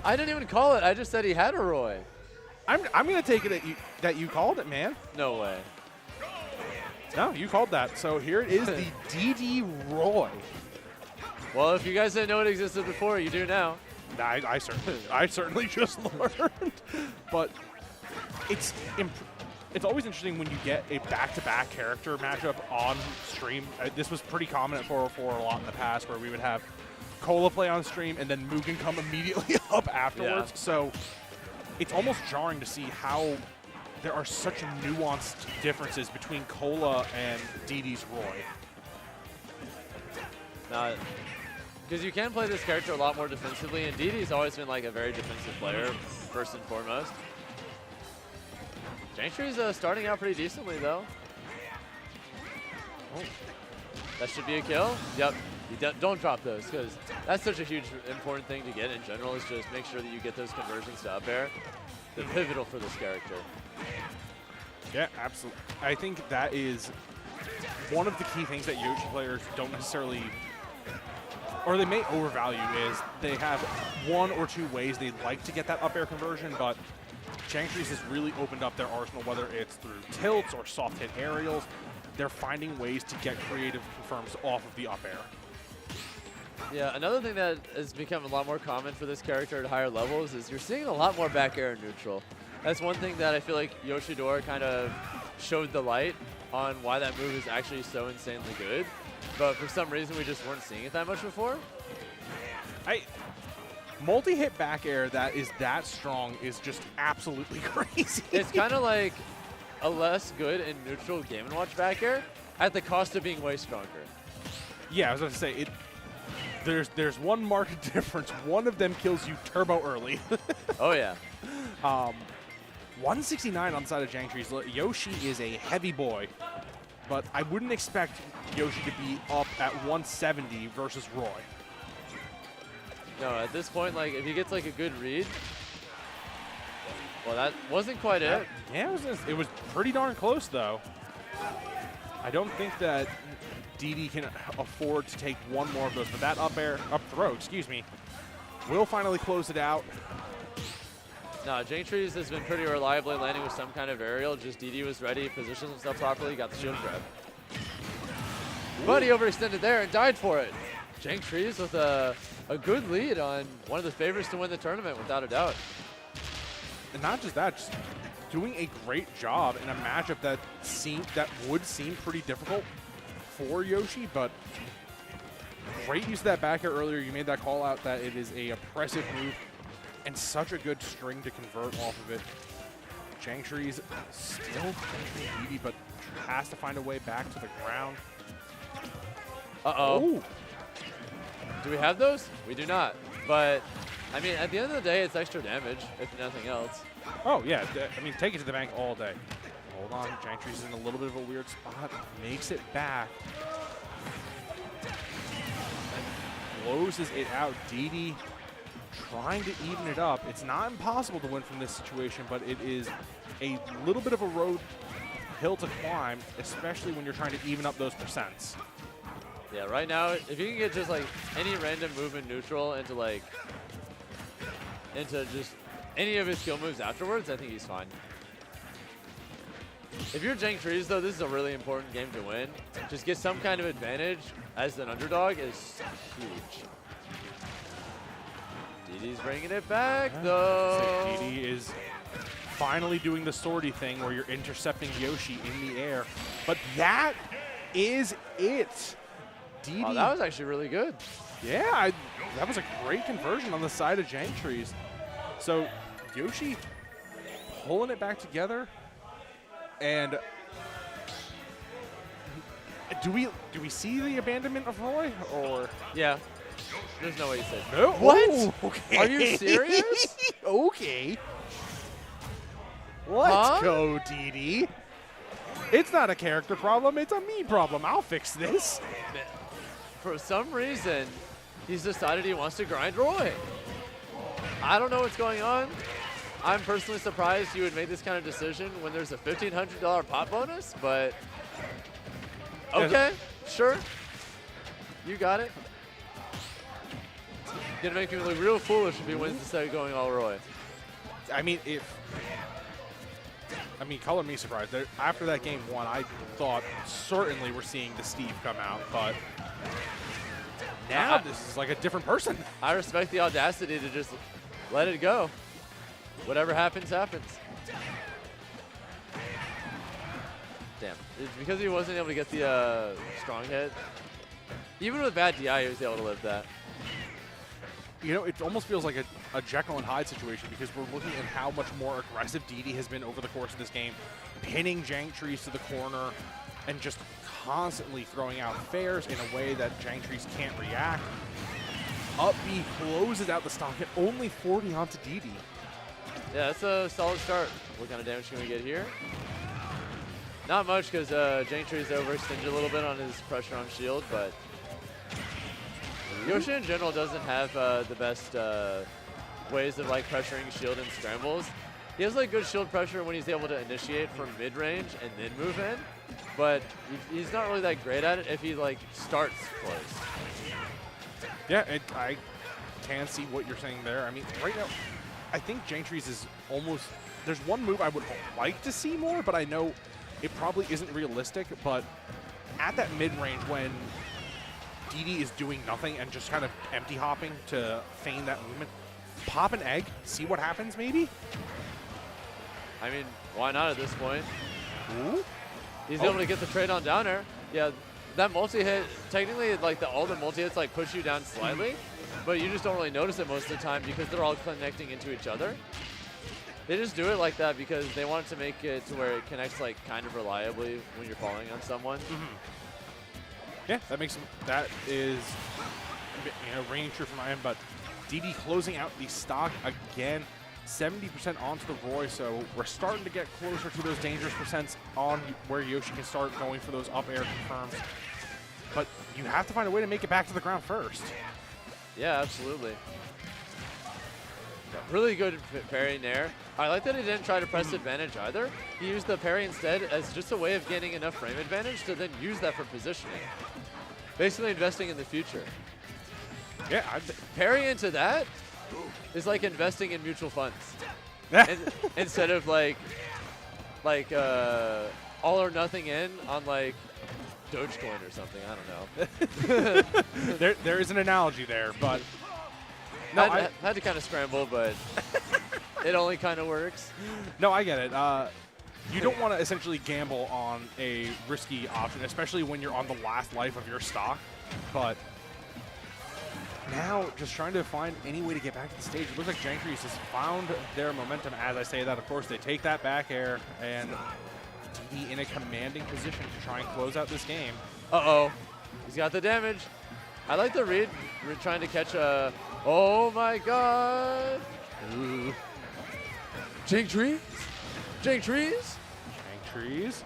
I didn't even call it. I just said he had a Roy. I'm gonna take it that you called it, man. No way. No, you called that. So here it is, the DDee Roy. Well, if you guys didn't know it existed before, you do now. I certainly just learned. But it's always interesting when you get a back-to-back character matchup on stream. This was pretty common at 404 a lot in the past, where we would have Cola play on stream and then Mugen come immediately up afterwards. Yeah. So it's almost jarring to see how there are such nuanced differences between Cola and DDee's Roy. Because you can play this character a lot more defensively, and DDee's always been like a very defensive player, first and foremost. JankTrees starting out pretty decently, though. Oh. That should be a kill. Yep. You don't drop those, because that's such a huge, important thing to get in general, is just make sure that you get those conversions to up air. They're pivotal for this character. Yeah, absolutely. I think that is one of the key things that Yoshi players don't necessarily, or they may overvalue, is they have one or two ways they like to get that up air conversion, but JankTrees has really opened up their arsenal, whether it's through tilts or soft hit aerials. They're finding ways to get creative confirms off of the up air. Yeah, another thing that has become a lot more common for this character at higher levels is you're seeing a lot more back air in neutral. That's one thing that I feel like Yoshidora kind of showed the light on why that move is actually so insanely good. But for some reason, we just weren't seeing it that much before. Multi-hit back air that is that strong is just absolutely crazy. It's kind of like a less good and neutral Game & Watch back air at the cost of being way stronger. Yeah, I was going to say, there's one marked difference. One of them kills you turbo early. Oh, yeah. 169 on the side of JankTrees. Yoshi is a heavy boy, but I wouldn't expect Yoshi to be up at 170 versus Roy. No, at this point, like, if he gets like a good read, well, that wasn't quite it. Yeah, it was pretty darn close, though. I don't think that DDee can afford to take one more of those, but that up throw, excuse me, will finally close it out. No, JankTrees has been pretty reliably landing with some kind of aerial. Just DDee was ready, positioned himself properly, got the shield grab. But he overextended there and died for it. JankTrees with a good lead on one of the favorites to win the tournament, without a doubt. And not just that, just doing a great job in a matchup that would seem pretty difficult for Yoshi, but great use of that back air earlier. You made that call out that it is a oppressive move and such a good string to convert off of it. JankTrees still pushing DDee, but has to find a way back to the ground. Uh-oh. Ooh. Do we have those? We do not. But, I mean, at the end of the day, it's extra damage, if nothing else. Oh, yeah. I mean, take it to the bank all day. Hold on. JankTrees is in a little bit of a weird spot. Makes it back. Closes it out. DDee trying to even it up. It's not impossible to win from this situation, but it is a little bit of a hill to climb, especially when you're trying to even up those percents. Yeah, right now, if you can get just like any random move in neutral into just any of his skill moves afterwards, I think he's fine. If you're JankTrees, though, this is a really important game to win. Just get some kind of advantage as an underdog is huge. DDee's bringing it back, though. DDee is finally doing the swordy thing where you're intercepting Yoshi in the air. But that is it. DDee. Oh, that was actually really good. Yeah, that was a great conversion on the side of JankTrees. So Yoshi pulling it back together. And do we see the abandonment of Roy, or? Yeah. There's no way you said no. What? Oh, okay. Are you serious? Okay. Let's go, DDee. It's not a character problem. It's a me problem. I'll fix this. For some reason, he's decided he wants to grind Roy. I don't know what's going on. I'm personally surprised you would make this kind of decision when there's a $1,500 pot bonus, but okay, sure. You got it. gonna make me look real foolish if he wins instead of going all Roy. I mean, color me surprised. After that game 1, I thought certainly we're seeing the Steve come out, but now this is like a different person. I respect the audacity to just let it go. Whatever happens, happens. Damn. It's because he wasn't able to get the strong hit. Even with bad DI, he was able to live that. You know, it almost feels like a Jekyll and Hyde situation because we're looking at how much more aggressive DDee has been over the course of this game, pinning JankTrees to the corner and just constantly throwing out fares in a way that JankTrees can't react. Up B closes out the stock at only 40 onto DDee. Yeah, that's a solid start. What kind of damage can we get here? Not much because JankTrees overextended a little bit on his pressure on shield, but Yoshi in general doesn't have the best ways of like pressuring shield and scrambles. He has like good shield pressure when he's able to initiate from mid-range and then move in, but he's not really that great at it if he like starts close. Yeah, I can see what you're saying there. I mean, right now, I think JankTrees is almost, there's one move I would like to see more, but I know it probably isn't realistic, but at that mid-range when DDee is doing nothing and just kind of empty hopping to feign that movement, pop an egg, see what happens maybe? I mean, why not at this point? Ooh. He's able to get the trade on down air. Yeah, that multi-hit, technically like all the multi-hits like push you down slightly, but you just don't really notice it most of the time because they're all connecting into each other. They just do it like that because they want to make it to where it connects like kind of reliably when you're falling on someone. Yeah, that is, you know, ringing true from my end, but DDee closing out the stock again, 70% onto the Roy, so we're starting to get closer to those dangerous percents on where Yoshi can start going for those up air confirms. But you have to find a way to make it back to the ground first. Yeah, absolutely. Really good parry there. I like that he didn't try to press advantage either. He used the parry instead as just a way of getting enough frame advantage to then use that for positioning. Basically investing in the future. Yeah, parry into that is like investing in mutual funds. Instead of like all or nothing in on like Dogecoin or something. I don't know. there is an analogy there, but no, I had to kind of scramble, but it only kind of works. No, I get it. You don't want to essentially gamble on a risky option, especially when you're on the last life of your stock. But now, just trying to find any way to get back to the stage. It looks like JankTrees has found their momentum. As I say that, of course, they take that back air, and DDee in a commanding position to try and close out this game. Uh-oh. He's got the damage. I like the read. We're trying to catch a... Oh, my God. Ooh. JankTrees? JankTrees? JankTrees.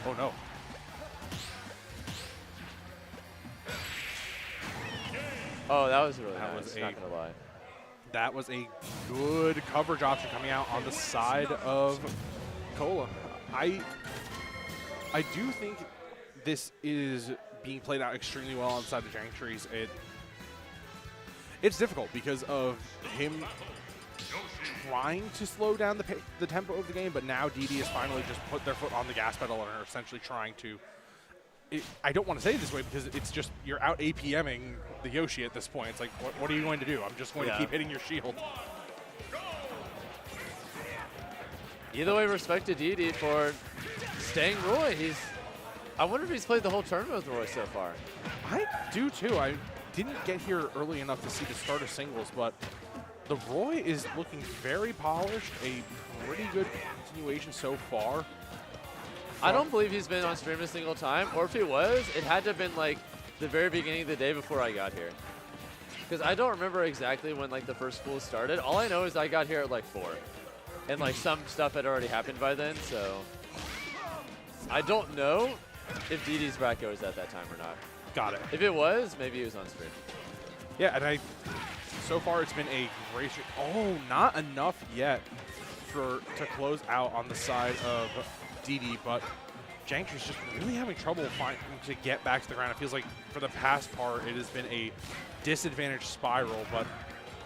Oh, no. Oh, that was really nice. Not gonna lie. That was a good coverage option coming out on the side of Cola. I do think this is being played out extremely well on the side of JankTrees. It's difficult because of him trying to slow down the tempo of the game, but now DDee has finally just put their foot on the gas pedal and are essentially trying to. I don't want to say it this way because it's just you're out APMing the Yoshi at this point. It's like, what are you going to do? I'm just going to keep hitting your shield. Either way, respect to DDee for staying Roy. I wonder if he's played the whole tournament with Roy so far. I do too. I didn't get here early enough to see the start of singles, but the Roy is looking very polished. A pretty good continuation so far. I don't believe he's been on stream a single time, or if he was, it had to have been like the very beginning of the day before I got here. Because I don't remember exactly when like the first pool started. All I know is I got here at like 4. And like some stuff had already happened by then, so I don't know if DDee's Bracco is at that time or not. Got it. If it was, maybe he was on stream. Yeah, and so far it's been a great stream. Oh, not enough yet to close out on the side of DDee, but JankTrees just really having trouble finding to get back to the ground. It feels like for the past part, it has been a disadvantaged spiral, but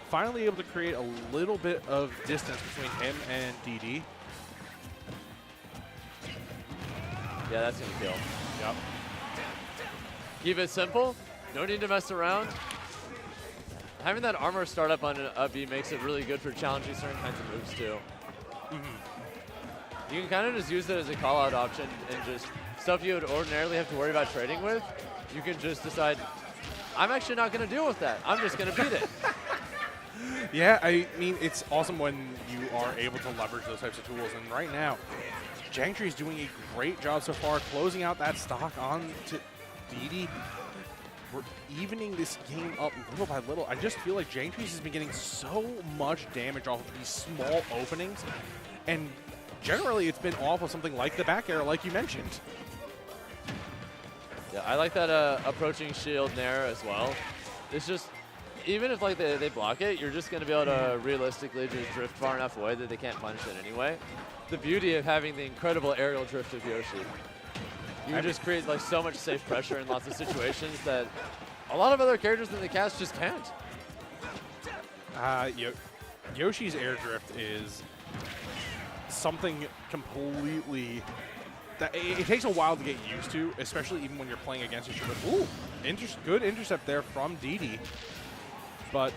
finally able to create a little bit of distance between him and DDee. Yeah, that's going to kill. Yep. Keep it simple. No need to mess around. Having that armor start up on an up B makes it really good for challenging certain kinds of moves too. You can kind of just use it as a call-out option and just stuff you would ordinarily have to worry about trading with. You can just decide, I'm actually not going to deal with that. I'm just going to beat it. Yeah, I mean, it's awesome when you are able to leverage those types of tools. And right now, JankTrees is doing a great job so far, closing out that stock on to DDee. We're evening this game up little by little. I just feel like JankTrees has been getting so much damage off of these small openings. And generally, it's been off of something like the back air, like you mentioned. Yeah, I like that approaching shield nair as well. It's just, even if like they block it, you're just going to be able to realistically just drift far enough away that they can't punish it anyway. The beauty of having the incredible aerial drift of Yoshi. You just create like so much safe pressure in lots of situations that a lot of other characters in the cast just can't. Yoshi's air drift is something completely that it takes a while to get used to, especially even when you're playing against each other. Ooh, good intercept there from DDee. But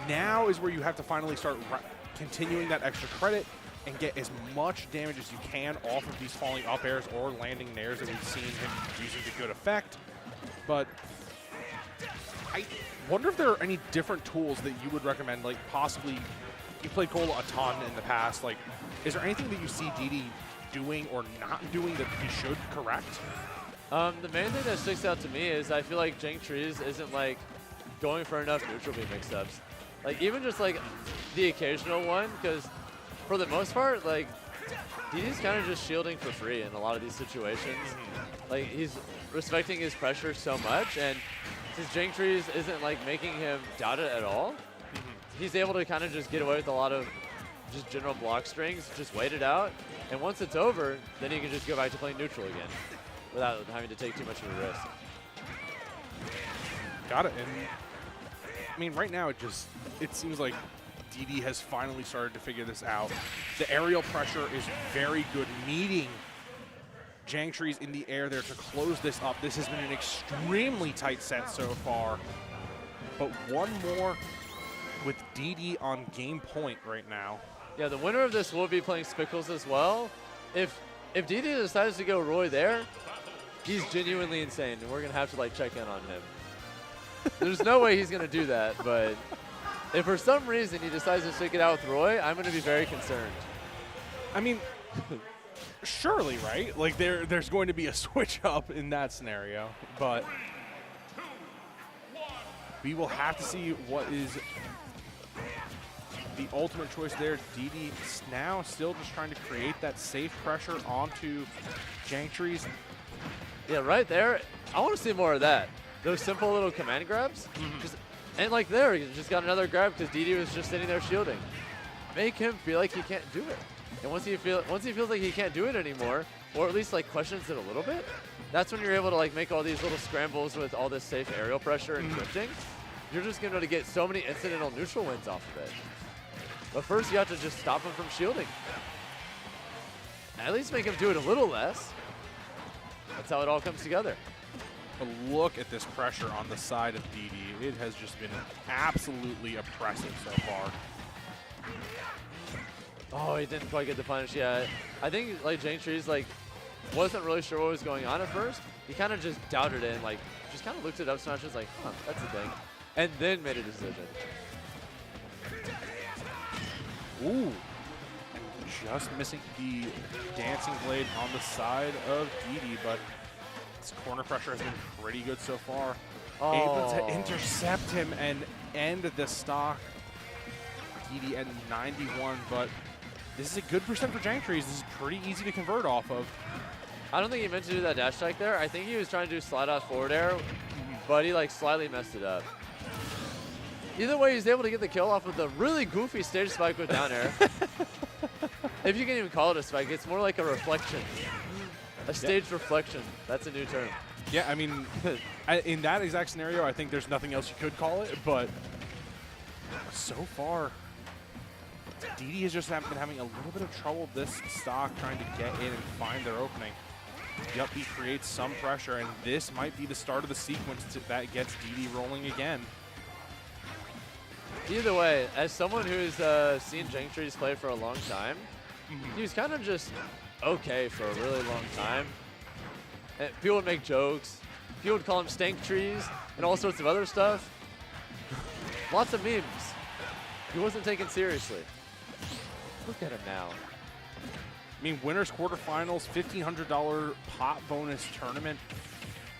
now is where you have to finally start continuing that extra credit and get as much damage as you can off of these falling up airs or landing nairs that we've seen him using to good effect. But I wonder if there are any different tools that you would recommend, like possibly you played Cola a ton in the past. Like, is there anything that you see DDee doing or not doing that he should correct? The main thing that sticks out to me is I feel like JankTrees isn't like going for enough neutral B mix-ups. Like even just like the occasional one, because for the most part, like DDee's kind of just shielding for free in a lot of these situations. Like he's respecting his pressure so much, and since JankTrees isn't like making him doubt it at all, he's able to kind of just get away with a lot of just general block strings, just wait it out, and once it's over, then he can just go back to playing neutral again without having to take too much of a risk. Got it. And I mean, right now it seems like DDee has finally started to figure this out. The aerial pressure is very good, meeting JankTrees in the air there to close this up. This has been an extremely tight set so far. But one more with DDee on game point right now. Yeah, the winner of this will be playing Spickles as well. If DDee decides to go Roy there, he's genuinely insane, and we're going to have to like check in on him. There's no way he's going to do that, but if for some reason he decides to stick it out with Roy, I'm going to be very concerned. I mean, surely, right? Like there's going to be a switch up in that scenario, but we will have to see what is the ultimate choice there. DDee now still just trying to create that safe pressure onto JankTrees. Yeah, right there. I want to see more of that. Those simple little command grabs. And like there, he just got another grab because DDee was just sitting there shielding. Make him feel like he can't do it. And once he feels like he can't do it anymore, or at least like questions it a little bit, that's when you're able to like make all these little scrambles with all this safe aerial pressure and drifting. You're just going to get so many incidental neutral wins off of it. But first you have to just stop him from shielding. At least make him do it a little less. That's how it all comes together. But look at this pressure on the side of DDee. It has just been absolutely oppressive so far. Oh, he didn't quite get the punish. Yeah, I think like JankTrees like wasn't really sure what was going on at first. He kind of just doubted it and like just kind of looked it up so much, just like, huh, that's the thing, and then made a decision. Ooh, and just missing the dancing blade on the side of DDee, but this corner pressure has been pretty good so far. Oh. Able to intercept him and end the stock. DDee at 91, but this is a good percent for JankTrees. This is pretty easy to convert off of. I don't think he meant to do that dash attack there. I think he was trying to do slide out forward air, but he like slightly messed it up. Either way, he's able to get the kill off of the really goofy stage spike with down air. If you can even call it a spike, it's more like a reflection. A staged reflection. That's a new term. Yeah, I mean, in that exact scenario, I think there's nothing else you could call it, but so far, DDee has just been having a little bit of trouble this stock trying to get in and find their opening. Yep, he creates some pressure, and this might be the start of the sequence that gets DDee rolling again. Either way, as someone who's seen JankTrees play for a long time, he was kind of just okay for a really long time. And people would make jokes. People would call him stank trees and all sorts of other stuff. Lots of memes. He wasn't taken seriously. Look at him now. I mean, winners quarterfinals, $1,500 pot bonus tournament.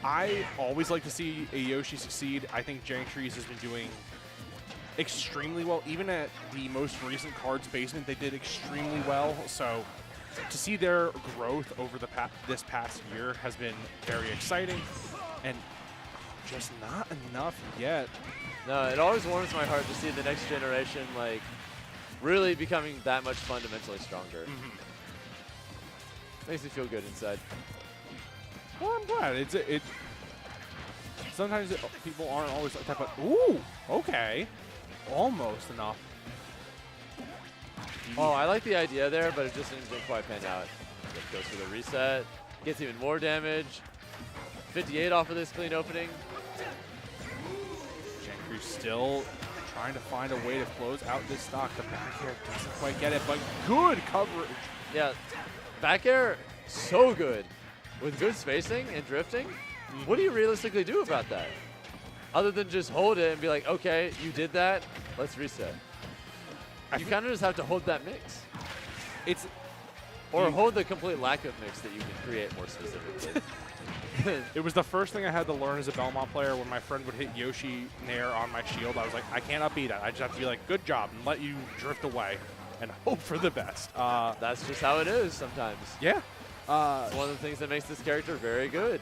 I always like to see a Yoshi succeed. I think JankTrees has been doing extremely well. Even at the most recent Cards Basement, they did extremely well. So to see their growth over this past year has been very exciting, and just not enough yet. No, it always warms my heart to see the next generation like really becoming that much fundamentally stronger. Makes me feel good inside. Well, I'm glad. Sometimes people aren't always like that, but ooh, okay, almost enough. Oh, I like the idea there, but it just didn't quite pan out. It goes for the reset, gets even more damage. 58 off of this clean opening. JankTrees still trying to find a way to close out this stock. The back air doesn't quite get it, but good coverage. Yeah, back air, so good. With good spacing and drifting, what do you realistically do about that? Other than just hold it and be like, okay, you did that, let's reset. You kind of just have to hold that mix. Or hold the complete lack of mix that you can create more specifically. It was the first thing I had to learn as a Belmont player. When my friend would hit Yoshi Nair on my shield, I was like, I can't upbeat that. I just have to be like, good job, and let you drift away and hope for the best. That's just how it is sometimes. Yeah. It's one of the things that makes this character very good.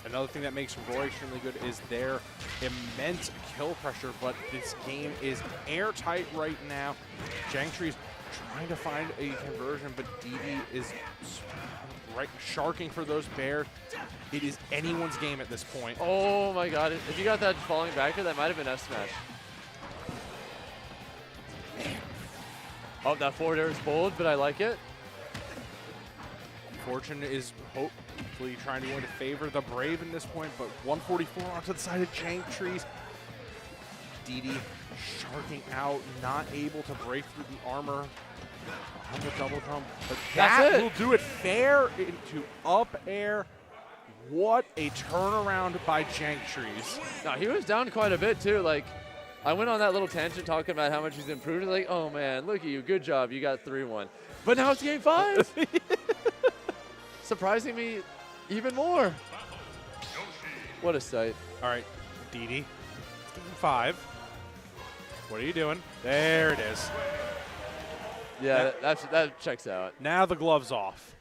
Another thing that makes Roy extremely good is their immense kill pressure, but this game is airtight right now. JankTrees trying to find a conversion, but DDee is sharking for those bears. It is anyone's game at this point. Oh my god, if you got that falling back here, that might have been F smash. Oh, that forward air is bold, but I like it. Fortune is hopefully trying to go into favor the Brave in this point, but 144 onto the side of JankTrees. DDee sharking out, not able to break through the armor on the double jump. But that will do it. Fair into up air. What a turnaround by JankTrees. No, he was down quite a bit too. Like, I went on that little tangent talking about how much he's improved. Like, oh man, look at you, good job, you got 3-1. But now it's game 5. Surprising me even more. What a sight. All right, DDee, it's game 5. What are you doing? There it is. Yeah, that checks out. Now the glove's off.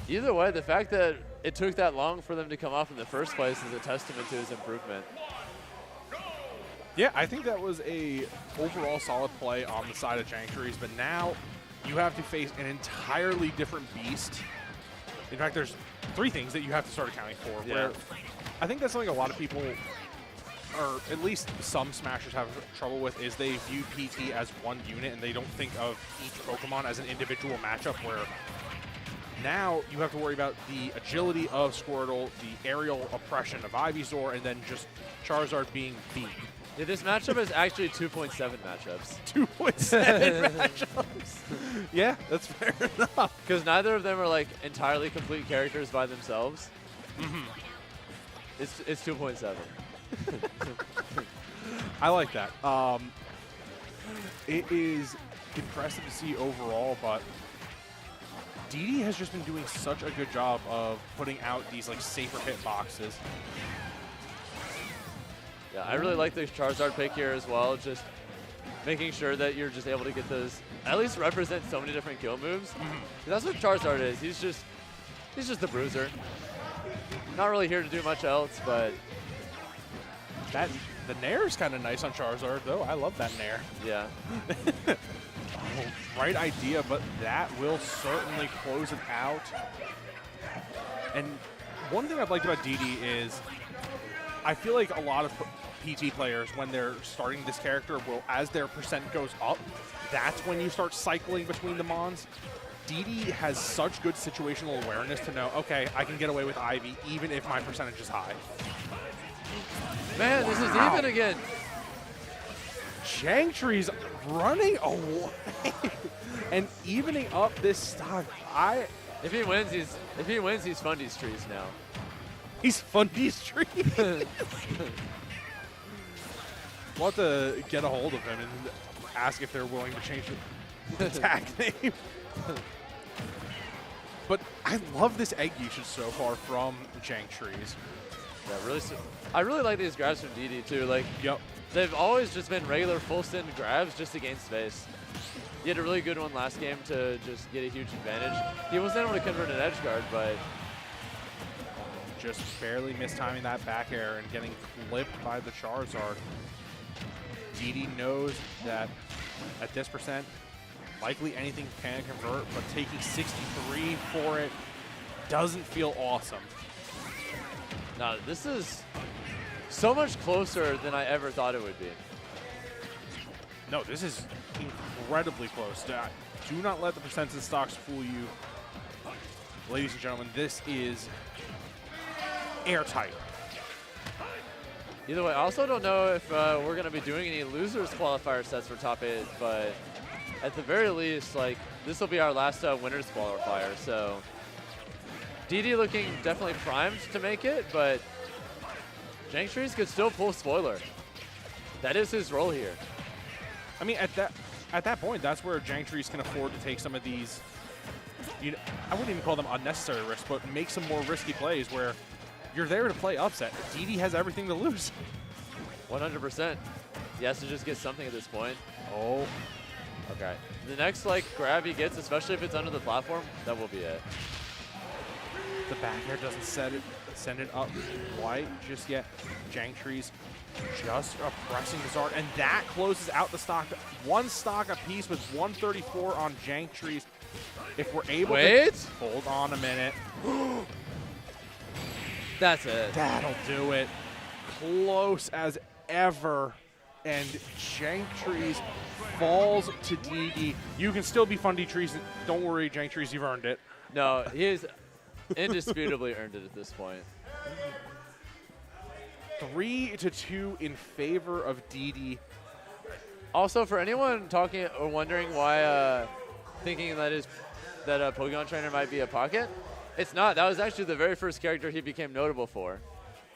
Either way, the fact that it took that long for them to come off in the first place is a testament to his improvement. Yeah, I think that was a overall solid play on the side of JankTrees, but now you have to face an entirely different beast. In fact, there's 3 things that you have to start accounting for. Yeah. Where I think that's something a lot of people, or at least some Smashers, have trouble with, is they view PT as one unit and they don't think of each Pokemon as an individual matchup, where now you have to worry about the agility of Squirtle, the aerial oppression of Ivysaur, and then just Charizard being beat. Yeah, this matchup is actually 2.7 matchups. 2.7 matchups. Yeah, that's fair enough. Because neither of them are like entirely complete characters by themselves. It's 2.7. I like that. It is impressive to see overall, but DDee has just been doing such a good job of putting out these like safer hit boxes. Yeah, I really like the Charizard pick here as well. Just making sure that you're just able to get those, at least represent so many different kill moves. That's what Charizard is. He's just the bruiser. Not really here to do much else, but the Nair is kind of nice on Charizard, though. I love that Nair. yeah. right idea, but that will certainly close it out. And one thing I've liked about DDee is I feel like a lot of PT players, when they're starting this character, will, as their percent goes up, that's when you start cycling between the mons. DDee has such good situational awareness to know, okay, I can get away with Ivy even if my percentage is high. Man, this is even again. JankTrees running away and evening up this stock. If he wins, he's Fundy's trees now. He's Fundy's trees. We'll have to get a hold of him and ask if they're willing to change the tag name. But I love this egg usage so far from JankTrees. Yeah, I really like these grabs from DDee too. Like, yep. They've always just been regular full send grabs just to gain space. He had a really good one last game to just get a huge advantage. He wasn't able to convert an edge guard, but just barely mistiming that back air and getting flipped by the Charizard. DDee knows that at this percent, likely anything can convert, but taking 63 for it doesn't feel awesome. No, this is so much closer than I ever thought it would be. No, this is incredibly close. Do not let the percentage stocks fool you. Ladies and gentlemen, this is airtight. Either way, I also don't know if we're going to be doing any losers qualifier sets for top 8, but at the very least, like, this will be our last winners qualifier. So DDee looking definitely primed to make it, but JankTrees could still pull spoiler. That is his role here. I mean, at that point, that's where JankTrees can afford to take some of these, I wouldn't even call them unnecessary risks, but make some more risky plays where you're there to play upset. DDee has everything to lose. 100%. He has to just get something at this point. Oh. Okay. The next, like, grab he gets, especially if it's under the platform, that will be it. The back air doesn't send it up quite just yet. JankTrees just pressing the Zard, and that closes out the stock. One stock apiece with 134 on JankTrees. If we're able to hold on a minute. That's it. That'll do it. Close as ever. And JankTrees falls to DDee. You can still be Fundy Trees. Don't worry, JankTrees, you've earned it. No, he's indisputably earned it at this point. 3-2 in favor of DDee. Also, for anyone talking or wondering why, thinking that Polygon Trainer might be a pocket, it's not. That was actually the very first character he became notable for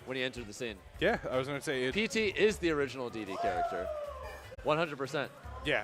when he entered the scene. Yeah, I was going to say PT is the original DDee character. 100%. Yeah,